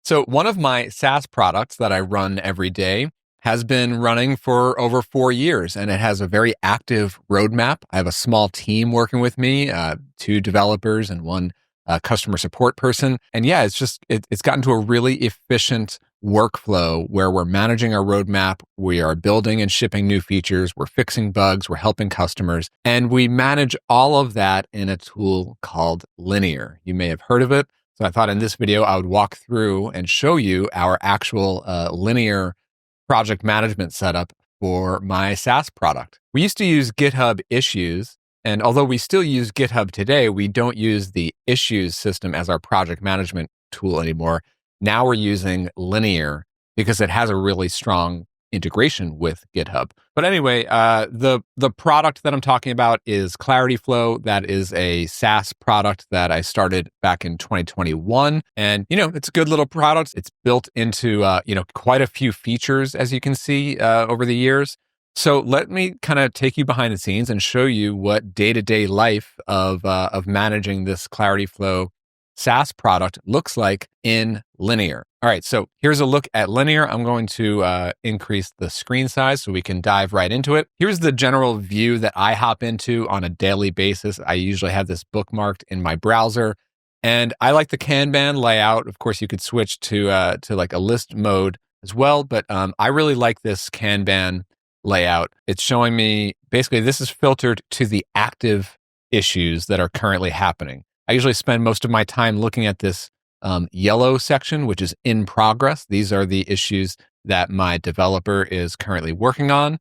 So one of my SaaS products that I run every day has been running for over 4 years, and it has a very active roadmap. I have a small team working with me, two developers and one customer support person. And yeah, it's gotten to a really efficient workflow where we're managing our roadmap. We are building and shipping new features. We're fixing bugs. We're helping customers. And we manage all of that in a tool called Linear. You may have heard of it. So I thought in this video, I would walk through and show you our actual Linear project management setup for my SaaS product. We used to use GitHub Issues, and although we still use GitHub today, we don't use the Issues system as our project management tool anymore. Now we're using Linear because it has a really strong integration with GitHub. But anyway, the product that I'm talking about is Clarityflow. That is a SaaS product that I started back in 2021. And, it's a good little product. It's built into, quite a few features, as you can see over the years. So let me kind of take you behind the scenes and show you what day-to-day life of managing this Clarityflow SaaS product looks like in Linear. All right, so here's a look at Linear. I'm going to increase the screen size so we can dive right into it. Here's the general view that I hop into on a daily basis. I usually have this bookmarked in my browser, and I like the Kanban layout. Of course, you could switch to like a list mode as well, but I really like this Kanban layout. It's showing me, basically, this is filtered to the active issues that are currently happening. I usually spend most of my time looking at this yellow section, which is in progress. These are the issues that my developer is currently working on.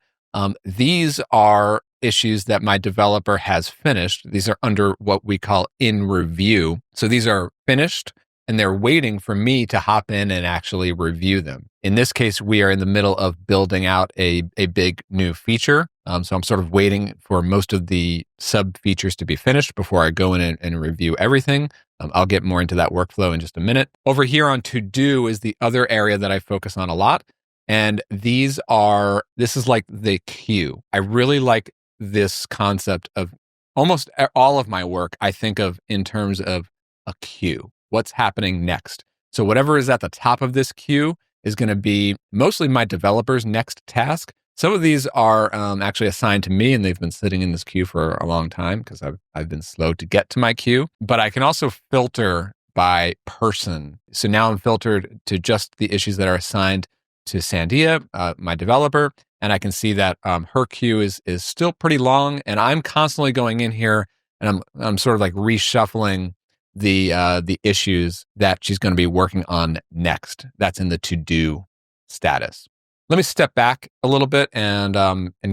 These are issues that my developer has finished. These are under what we call in review. So these are finished, and they're waiting for me to hop in and actually review them. In this case, we are in the middle of building out a big new feature. So I'm sort of waiting for most of the sub features to be finished before I go in and review everything. I'll get more into that workflow in just a minute. Over here on to do is the other area that I focus on a lot. And this is like the queue. I really like this concept of almost all of my work I think of in terms of a queue. What's happening next? So whatever is at the top of this queue is going to be mostly my developer's next task. Some of these are actually assigned to me, and they've been sitting in this queue for a long time because I've been slow to get to my queue. But I can also filter by person. So now I'm filtered to just the issues that are assigned to Sandia, my developer, and I can see that her queue is still pretty long, and I'm constantly going in here and I'm sort of like reshuffling the issues that she's going to be working on next. That's in the to-do status. Let me step back a little bit and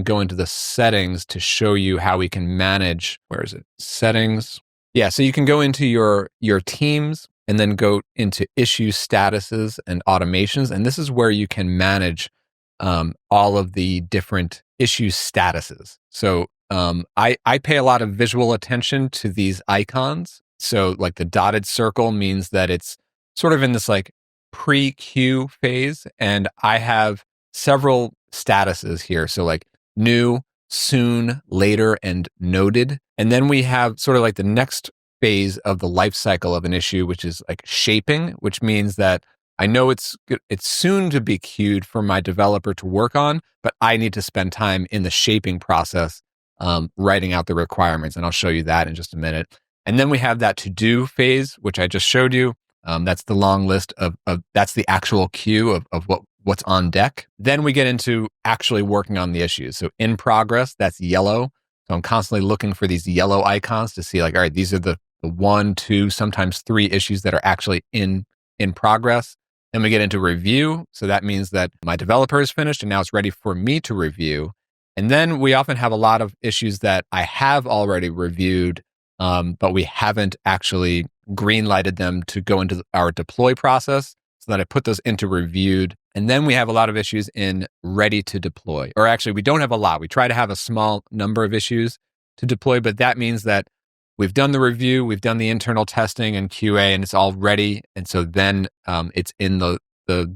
go into the settings to show you how we can manage. Where is it? Settings. Yeah, so you can go into your teams and then go into issue statuses and automations. And this is where you can manage all of the different issue statuses. So I pay a lot of visual attention to these icons. So like the dotted circle means that it's sort of in this like pre-queue phase. And I have several statuses here. So like new, soon, later, and noted. And then we have sort of like the next phase of the life cycle of an issue, which is like shaping, which means that I know it's soon to be queued for my developer to work on, but I need to spend time in the shaping process, writing out the requirements. And I'll show you that in just a minute. And then we have that to-do phase, which I just showed you. That's the long list of that's the actual queue of what's on deck. Then we get into actually working on the issues. So in progress, that's yellow. So I'm constantly looking for these yellow icons to see like, all right, these are the 1, 2, sometimes 3 issues that are actually in progress. Then we get into review. So that means that my developer is finished and now it's ready for me to review. And then we often have a lot of issues that I have already reviewed, but we haven't actually green-lighted them to go into our deploy process. So that I put those into reviewed. And then we have a lot of issues in ready to deploy. Or actually, we don't have a lot. We try to have a small number of issues to deploy, but that means that we've done the review, we've done the internal testing and QA, and it's all ready. And so then it's in the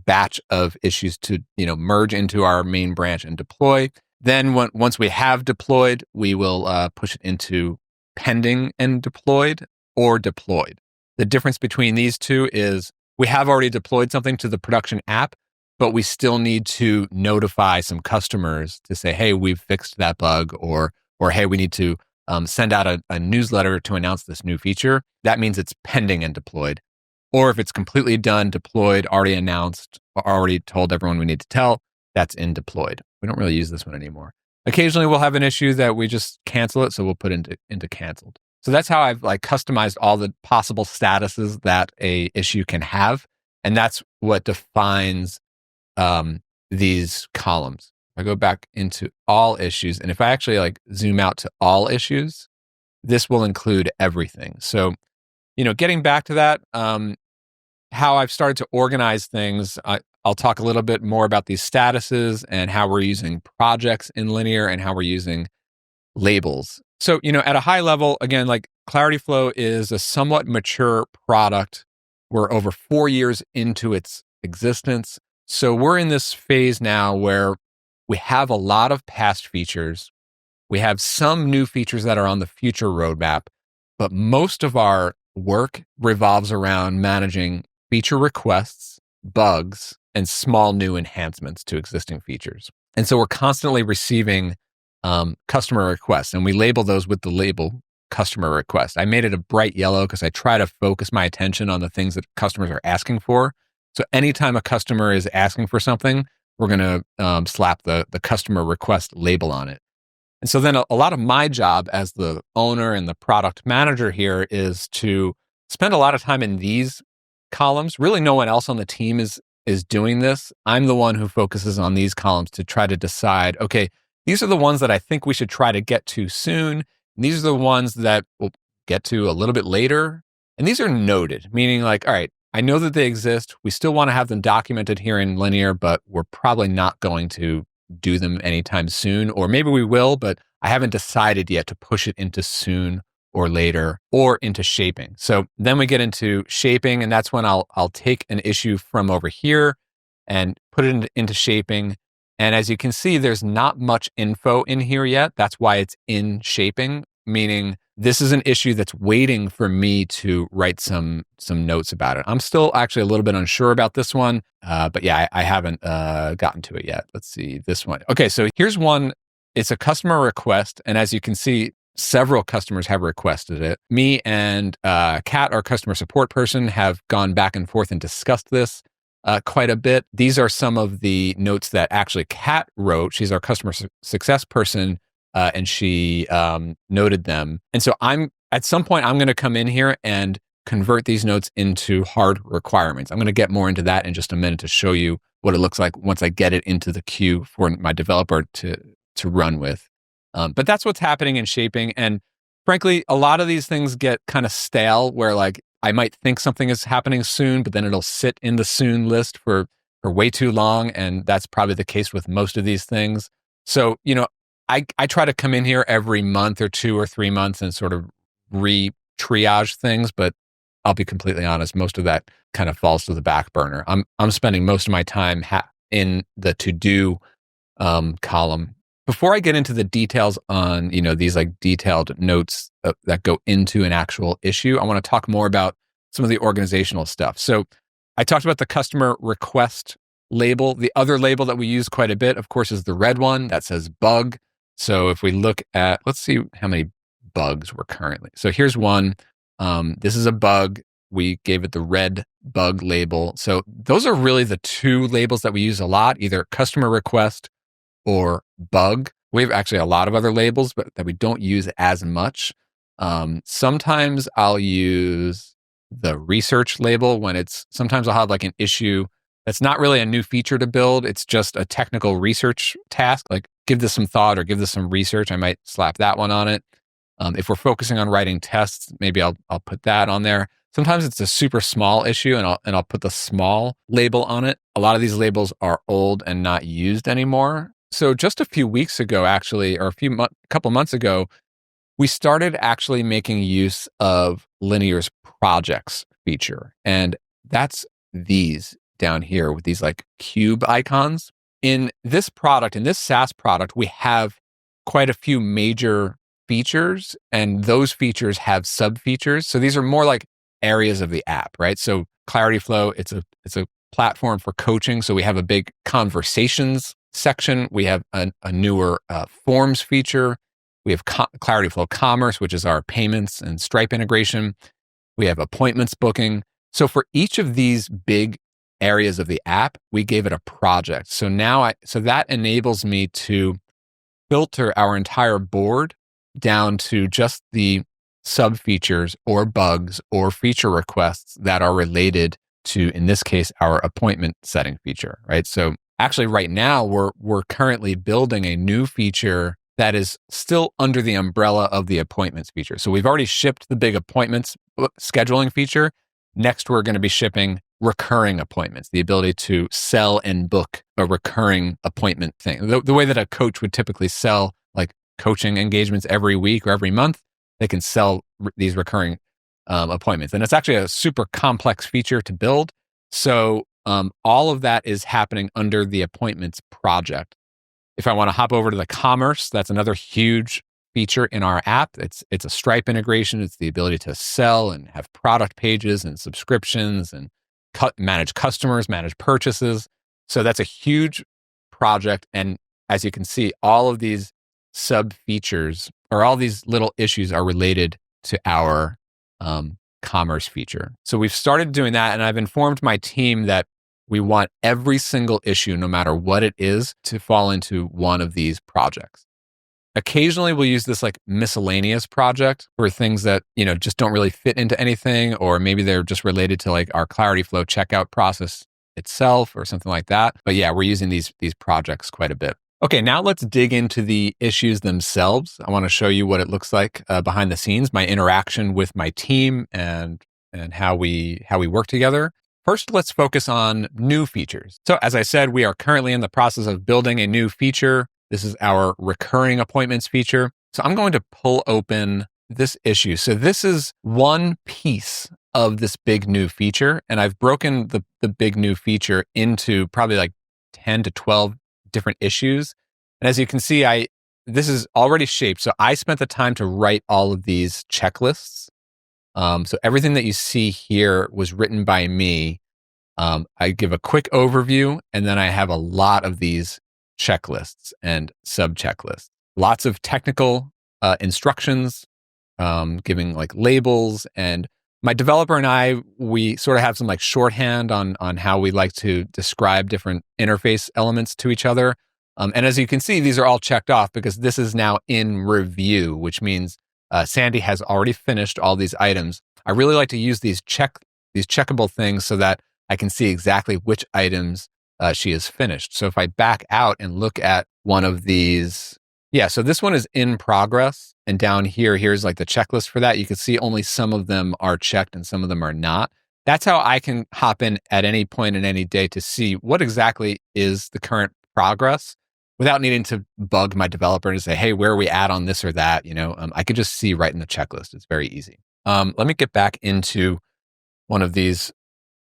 batch of issues to merge into our main branch and deploy. Then once we have deployed, we will push it into pending and deployed or deployed. The difference between these two is we have already deployed something to the production app, but we still need to notify some customers to say, hey, we've fixed that bug, or hey, we need to send out a newsletter to announce this new feature. That means it's pending and deployed. Or if it's completely done, deployed, already announced, or already told everyone we need to tell, that's in deployed. We don't really use this one anymore. Occasionally we'll have an issue that we just cancel it, so we'll put into canceled. So that's how I've like customized all the possible statuses that a issue can have. And that's what defines these columns. I go back into all issues, and if I actually like zoom out to all issues, this will include everything. So, getting back to that, how I've started to organize things, I'll talk a little bit more about these statuses and how we're using projects in Linear and how we're using labels. So, at a high level, again, like Clarityflow is a somewhat mature product. We're over 4 years into its existence. So we're in this phase now where we have a lot of past features. We have some new features that are on the future roadmap, but most of our work revolves around managing feature requests, bugs, and small new enhancements to existing features. And so we're constantly receiving customer requests, and we label those with the label customer request. I made it a bright yellow because I try to focus my attention on the things that customers are asking for. So anytime a customer is asking for something, we're going to slap the customer request label on it. And so then a lot of my job as the owner and the product manager here is to spend a lot of time in these columns. Really, no one else on the team is doing this. I'm the one who focuses on these columns to try to decide, okay, these are the ones that I think we should try to get to soon. And these are the ones that we'll get to a little bit later. And these are noted, meaning like, all right, I know that they exist. We still want to have them documented here in Linear, but we're probably not going to do them anytime soon. Or maybe we will, but I haven't decided yet to push it into soon or later or into shaping. So then we get into shaping, and that's when I'll take an issue from over here and put it into shaping. And as you can see, there's not much info in here yet. That's why it's in shaping, meaning this is an issue that's waiting for me to write some notes about it. I'm still actually a little bit unsure about this one, but yeah, I haven't gotten to it yet. Let's see this one. Okay, so here's one. It's a customer request, and as you can see, several customers have requested it. Me and Kat, our customer support person, have gone back and forth and discussed this quite a bit. These are some of the notes that actually Kat wrote. She's our customer success person, and she noted them. And so at some point, I'm going to come in here and convert these notes into hard requirements. I'm going to get more into that in just a minute to show you what it looks like once I get it into the queue for my developer to run with. But that's what's happening in shaping. And frankly, a lot of these things get kind of stale where like I might think something is happening soon, but then it'll sit in the soon list for way too long. And that's probably the case with most of these things. So, I try to come in here every month or 2 or 3 months and sort of re-triage things, but I'll be completely honest, most of that kind of falls to the back burner. I'm spending most of my time in the to-do column. Before I get into the details on, these like detailed notes that go into an actual issue, I want to talk more about some of the organizational stuff. So I talked about the customer request label. The other label that we use quite a bit, of course, is the red one that says bug. So if we look at, let's see how many bugs we're currently. So here's one. This is a bug. We gave it the red bug label. So those are really the two labels that we use a lot, either customer request or bug. We have actually a lot of other labels, but that we don't use as much. Sometimes I'll use the research label sometimes I'll have like an issue that's not really a new feature to build. It's just a technical research task, like give this some thought or give this some research. I might slap that one on it. If we're focusing on writing tests, maybe I'll put that on there. Sometimes it's a super small issue and I'll put the small label on it. A lot of these labels are old and not used anymore. So just a few weeks ago, actually, or a couple months ago, we started actually making use of Linear's projects feature. And that's these down here with these like cube icons. In this SaaS product, we have quite a few major features, and those features have sub features. So these are more like areas of the app, right? So Clarityflow, it's a platform for coaching. So we have a big conversations section. We have a newer forms feature. We have Clarityflow Commerce, which is our payments and Stripe integration. We have appointments booking. So for each of these big areas of the app, we gave it a project. So so that enables me to filter our entire board down to just the sub features or bugs or feature requests that are related to, in this case, our appointment setting feature, right? So actually right now we're currently building a new feature that is still under the umbrella of the appointments feature. So we've already shipped the big appointments scheduling feature. Next, we're going to be shipping recurring appointments, the ability to sell and book a recurring appointment thing. The way that a coach would typically sell like coaching engagements every week or every month, they can sell these recurring appointments. And it's actually a super complex feature to build. So all of that is happening under the appointments project. If I want to hop over to the commerce, that's another huge feature in our app. It's a Stripe integration. It's the ability to sell and have product pages and subscriptions and manage customers, manage purchases. So that's a huge project. And as you can see, all of these sub features or all these little issues are related to our commerce feature. So we've started doing that, and I've informed my team that we want every single issue, no matter what it is, to fall into one of these projects. Occasionally we'll use this like miscellaneous project for things that, just don't really fit into anything, or maybe they're just related to like our Clarityflow checkout process itself or something like that. But yeah, we're using these projects quite a bit. Okay, now let's dig into the issues themselves. I want to show you what it looks like behind the scenes, my interaction with my team and how we work together. First, let's focus on new features. So as I said, we are currently in the process of building a new feature. This is our recurring appointments feature. So I'm going to pull open this issue. So this is one piece of this big new feature. And I've broken the big new feature into probably like 10 to 12 different issues. And as you can see, this is already shaped. So I spent the time to write all of these checklists. So everything that you see here was written by me. I give a quick overview, and then I have a lot of these checklists and sub checklists. Lots of technical instructions, giving like labels. And my developer and I, we sort of have some like shorthand on how we like to describe different interface elements to each other. And as you can see, these are all checked off because this is now in review, which means Sandy has already finished all these items. I really like to use these checkable things so that I can see exactly which items she has finished. So if I back out and look at one of these, so this one is in progress. And down here's like the checklist for that. You can see only some of them are checked and some of them are not. That's how I can hop in at any point in any day to see what exactly is the current progress without needing to bug my developer and say, hey, where are we at on this or that? I could just see right in the checklist. It's very easy. Let me get back into one of these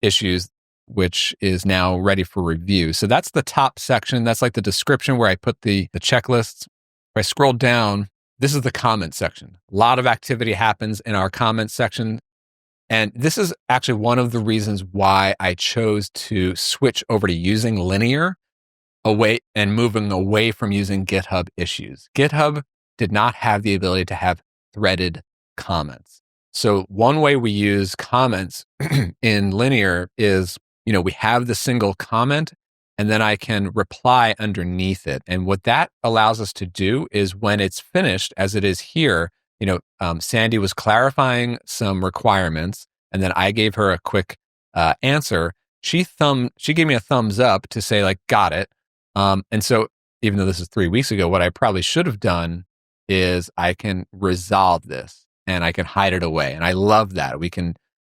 issues, which is now ready for review. So that's the top section. That's like the description where I put the checklists. If I scroll down, this is the comment section. A lot of activity happens in our comment section. And this is actually one of the reasons why I chose to switch over to using Linear and moving away from using GitHub issues. GitHub did not have the ability to have threaded comments. So one way we use comments in Linear is, we have the single comment and then I can reply underneath it. And what that allows us to do is when it's finished, as it is here, Sandy was clarifying some requirements and then I gave her a quick answer. She gave me a thumbs up to say like, got it. And so even though this is 3 weeks ago, what I probably should have done is I can resolve this and I can hide it away. And I love that.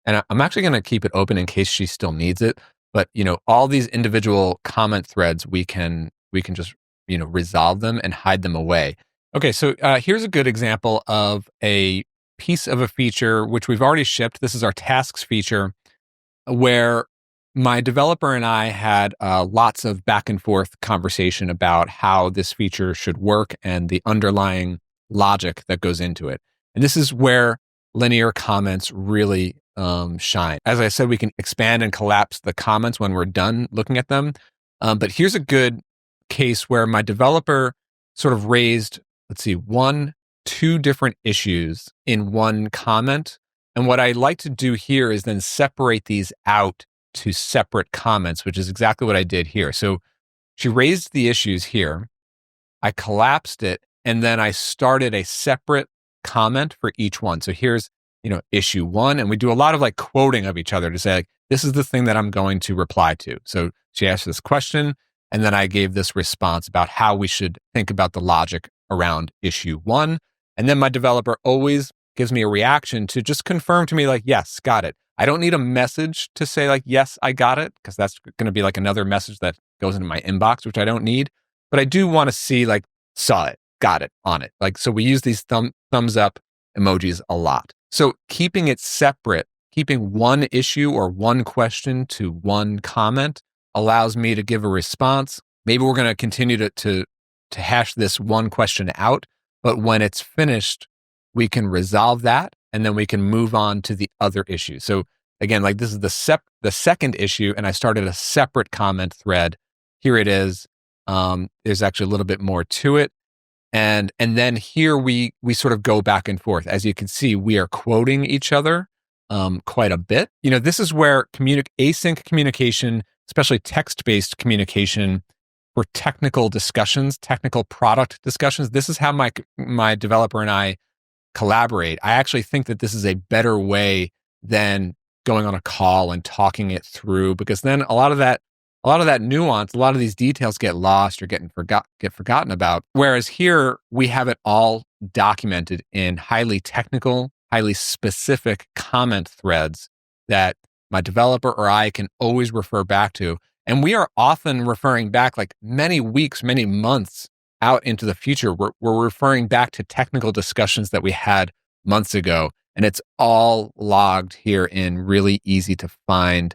And I'm actually going to keep it open in case she still needs it. But, all these individual comment threads, we can just, resolve them and hide them away. Okay. So here's a good example of a piece of a feature, which we've already shipped. This is our tasks feature where my developer and I had lots of back and forth conversation about how this feature should work and the underlying logic that goes into it. And this is where Linear comments really shine. As I said, we can expand and collapse the comments when we're done looking at them. But here's a good case where my developer sort of raised, two different issues in one comment. And what I like to do here is then separate these out to separate comments, which is exactly what I did here. So she raised the issues here. I collapsed it, and then I started a separate comment for each one. So here's, issue 1, and we do a lot of like quoting of each other to say, like, this is the thing that I'm going to reply to. So she asked this question, and then I gave this response about how we should think about the logic around issue 1. And then my developer always gives me a reaction to just confirm to me, like, yes, got it. I don't need a message to say, like, yes, I got it, because that's going to be like another message that goes into my inbox, which I don't need. But I do want to see, like, saw it, got it, on it. Like, so we use these thumbs up emojis a lot. So keeping it separate, keeping one issue or one question to one comment allows me to give a response. Maybe we're going to continue to hash this one question out, but when it's finished, we can resolve that, and then we can move on to the other issue. So again, like, this is the second issue, and I started a separate comment thread. Here it is. There's actually a little bit more to it. And then here we sort of go back and forth. As you can see, we are quoting each other quite a bit. This is where async communication, especially text-based communication for technical discussions, technical product discussions, this is how my developer and I collaborate. I actually think that this is a better way than going on a call and talking it through, because then a lot of that nuance, a lot of these details get lost or get forgotten about. Whereas here, we have it all documented in highly technical, highly specific comment threads that my developer or I can always refer back to. And we are often referring back, like, many weeks, many months out into the future. We're referring back to technical discussions that we had months ago. And it's all logged here in really easy to find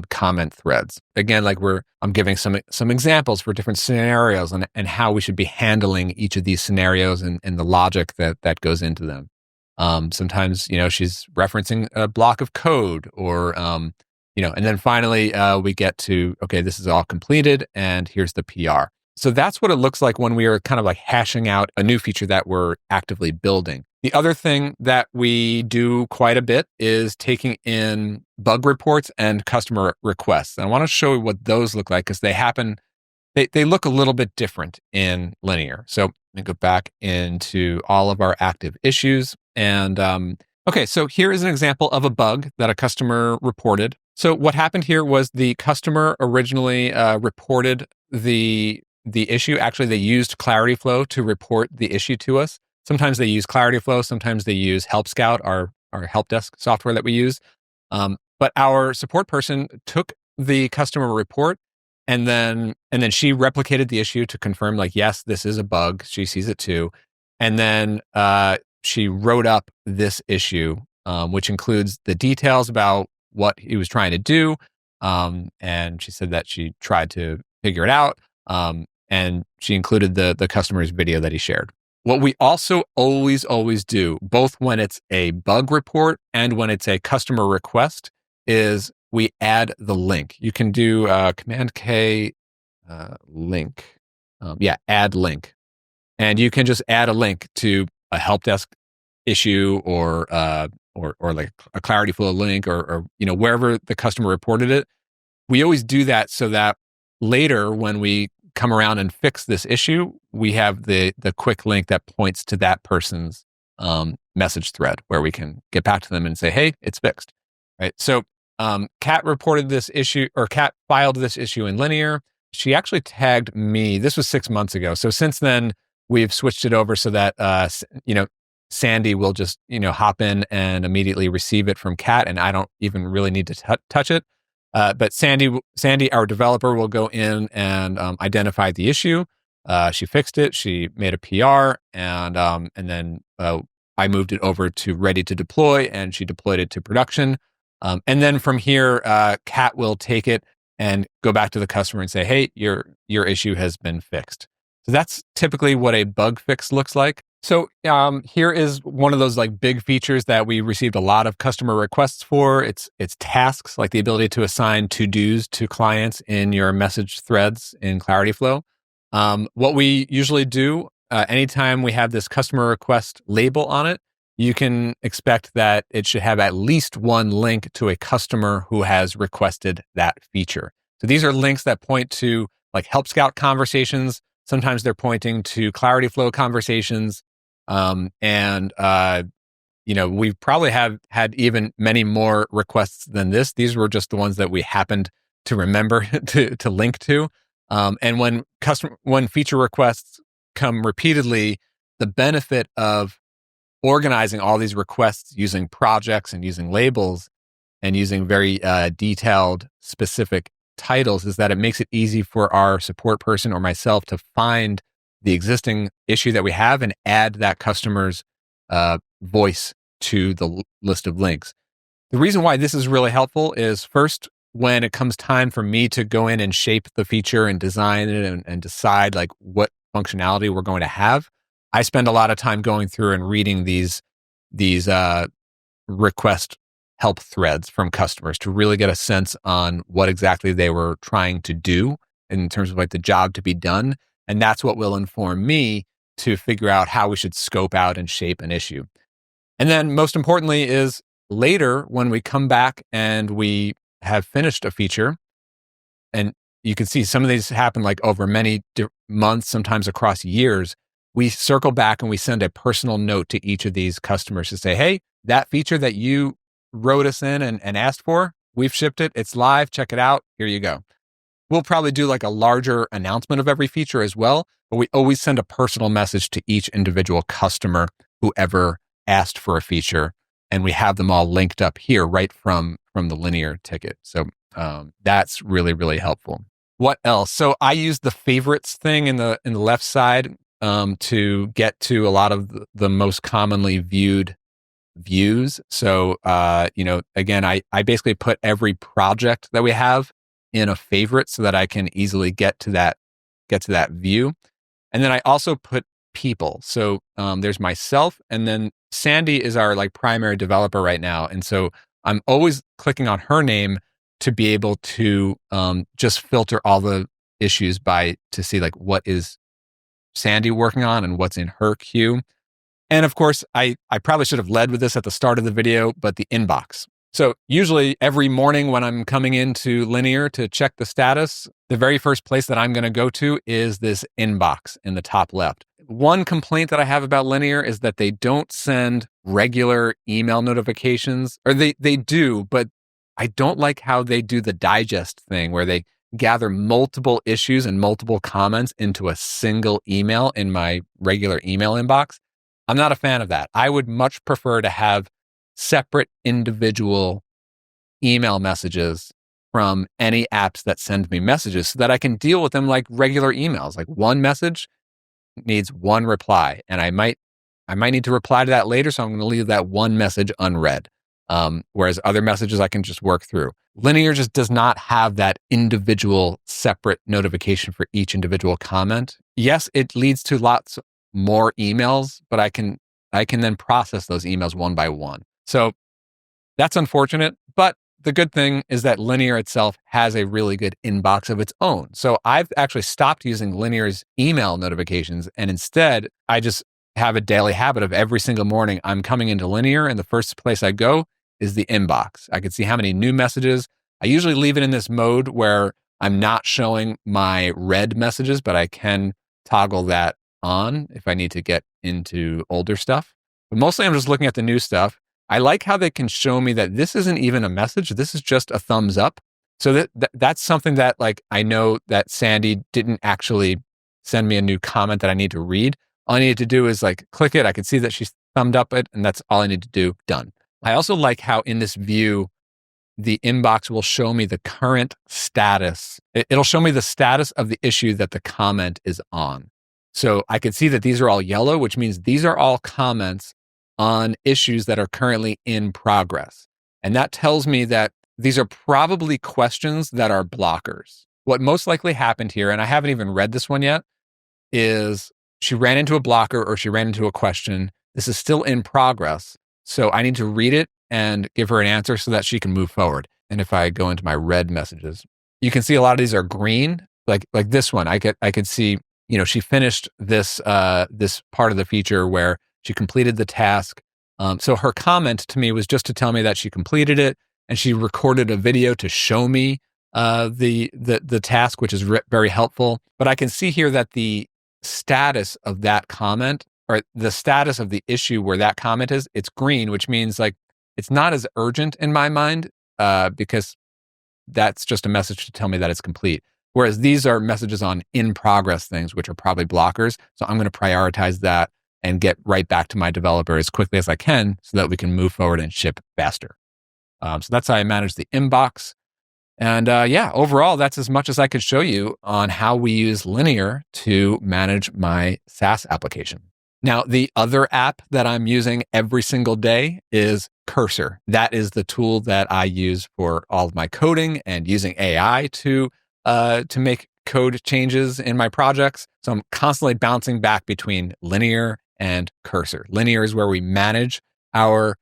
comment threads. Again, like, I'm giving some examples for different scenarios and how we should be handling each of these scenarios and the logic that goes into them. Sometimes, she's referencing a block of code or, and then finally we get to, okay, this is all completed and here's the PR. So that's what it looks like when we are kind of like hashing out a new feature that we're actively building. The other thing that we do quite a bit is taking in bug reports and customer requests. And I want to show you what those look like, because they look a little bit different in Linear. So let me go back into all of our active issues. And okay, so here is an example of a bug that a customer reported. So what happened here was the customer originally reported the issue. Actually, they used Clarityflow to report the issue to us. Sometimes they use Clarityflow. Sometimes they use Help Scout, our help desk software that we use. But our support person took the customer report and then she replicated the issue to confirm, like, yes, this is a bug. She sees it too. And then she wrote up this issue, which includes the details about what he was trying to do. And she said that she tried to figure it out. And she included the customer's video that he shared. What we also always do, both when it's a bug report and when it's a customer request, is we add the link. You can do Command K link. Add link. And you can just add a link to a help desk issue or like a Clarityflow link or wherever the customer reported it. We always do that so that later when we come around and fix this issue, we have the quick link that points to that person's message thread where we can get back to them and say, hey, it's fixed, right? So Kat reported this issue, or Kat filed this issue in Linear. She actually tagged me. This was 6 months ago. So since then, we've switched it over so that, Sandy will just, hop in and immediately receive it from Kat, and I don't even really need to touch it. But Sandy, our developer, will go in and identify the issue. She fixed it. She made a PR, and then I moved it over to ready to deploy, and she deployed it to production. And then from here, Kat will take it and go back to the customer and say, "Hey, your issue has been fixed." So that's typically what a bug fix looks like. So here is one of those like big features that we received a lot of customer requests for. It's tasks, like the ability to assign to-dos to clients in your message threads in Clarityflow. What we usually do anytime we have this customer request label on it, you can expect that it should have at least one link to a customer who has requested that feature. So these are links that point to like Help Scout conversations. Sometimes they're pointing to Clarityflow conversations. We probably have had even many more requests than this. These were just the ones that we happened to remember to link to. And when feature requests come repeatedly, the benefit of organizing all these requests using projects and using labels and using very detailed, specific titles is that it makes it easy for our support person or myself to find the existing issue that we have and add that customer's voice to the list of links. The reason why this is really helpful is first, when it comes time for me to go in and shape the feature and design it and decide like what functionality we're going to have, I spend a lot of time going through and reading these request help threads from customers to really get a sense on what exactly they were trying to do in terms of like the job to be done. And that's what will inform me to figure out how we should scope out and shape an issue. And then most importantly is later when we come back and we have finished a feature, and you can see some of these happen like over many months, sometimes across years, we circle back and we send a personal note to each of these customers to say, hey, that feature that you wrote us in and asked for, we've shipped it. It's live. Check it out. Here you go. We'll probably do like a larger announcement of every feature as well, but we always send a personal message to each individual customer who ever asked for a feature. And we have them all linked up here right from the Linear ticket. So that's really, really helpful. What else? So I use the favorites thing in the left side to get to a lot of the most commonly viewed views. So, again, I basically put every project that we have in a favorite so that I can easily get to that view. And then I also put people. So there's myself, and then Sandy is our like primary developer right now. And so I'm always clicking on her name to be able to just filter all the issues to see like what is Sandy working on and what's in her queue. And of course, I probably should have led with this at the start of the video, but the inbox. So usually every morning when I'm coming into Linear to check the status, the very first place that I'm going to go to is this inbox in the top left. One complaint that I have about Linear is that they don't send regular email notifications, or they do, but I don't like how they do the digest thing where they gather multiple issues and multiple comments into a single email in my regular email inbox. I'm not a fan of that. I would much prefer to have separate individual email messages from any apps that send me messages so that I can deal with them like regular emails. Like one message needs one reply, and I might need to reply to that later, so I'm going to leave that one message unread. Whereas other messages I can just work through. Linear just does not have that individual separate notification for each individual comment. Yes, it leads to lots more emails, but I can then process those emails one by one. So that's unfortunate, but the good thing is that Linear itself has a really good inbox of its own. So I've actually stopped using Linear's email notifications, and instead I just have a daily habit of every single morning I'm coming into Linear, and the first place I go is the inbox. I can see how many new messages. I usually leave it in this mode where I'm not showing my read messages, but I can toggle that on if I need to get into older stuff. But mostly I'm just looking at the new stuff. I like how they can show me that this isn't even a message. This is just a thumbs up. So that's something that like I know that Sandy didn't actually send me a new comment that I need to read. All I need to do is like click it. I can see that she's thumbed up it, and that's all I need to do. Done. I also like how in this view, the inbox will show me the current status. It'll show me the status of the issue that the comment is on. So I can see that these are all yellow, which means these are all comments on issues that are currently in progress. And that tells me that these are probably questions that are blockers. What most likely happened here, and I haven't even read this one yet, is she ran into a blocker or she ran into a question. This is still in progress. So I need to read it and give her an answer so that she can move forward. And if I go into my red messages, you can see a lot of these are green. Like this one, I could see, she finished this this part of the feature where she completed the task. So her comment to me was just to tell me that she completed it, and she recorded a video to show me the task, which is very helpful. But I can see here that the status of that comment, or the status of the issue where that comment is, it's green, which means like it's not as urgent in my mind, because that's just a message to tell me that it's complete. Whereas these are messages on in progress things, which are probably blockers. So I'm going to prioritize that and get right back to my developer as quickly as I can so that we can move forward and ship faster. So that's how I manage the inbox. And overall, that's as much as I could show you on how we use Linear to manage my SaaS application. Now, the other app that I'm using every single day is Cursor. That is the tool that I use for all of my coding and using AI to make code changes in my projects. So I'm constantly bouncing back between Linear and Cursor. Linear is where we manage our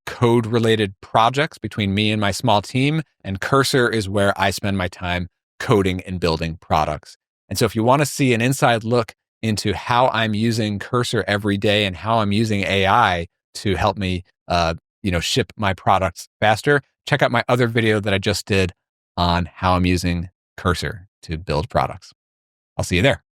code-related projects between me and my small team, and Cursor is where I spend my time coding and building products. And so if you want to see an inside look into how I'm using Cursor every day and how I'm using AI to help me ship my products faster, check out my other video that I just did on how I'm using Cursor to build products. I'll see you there.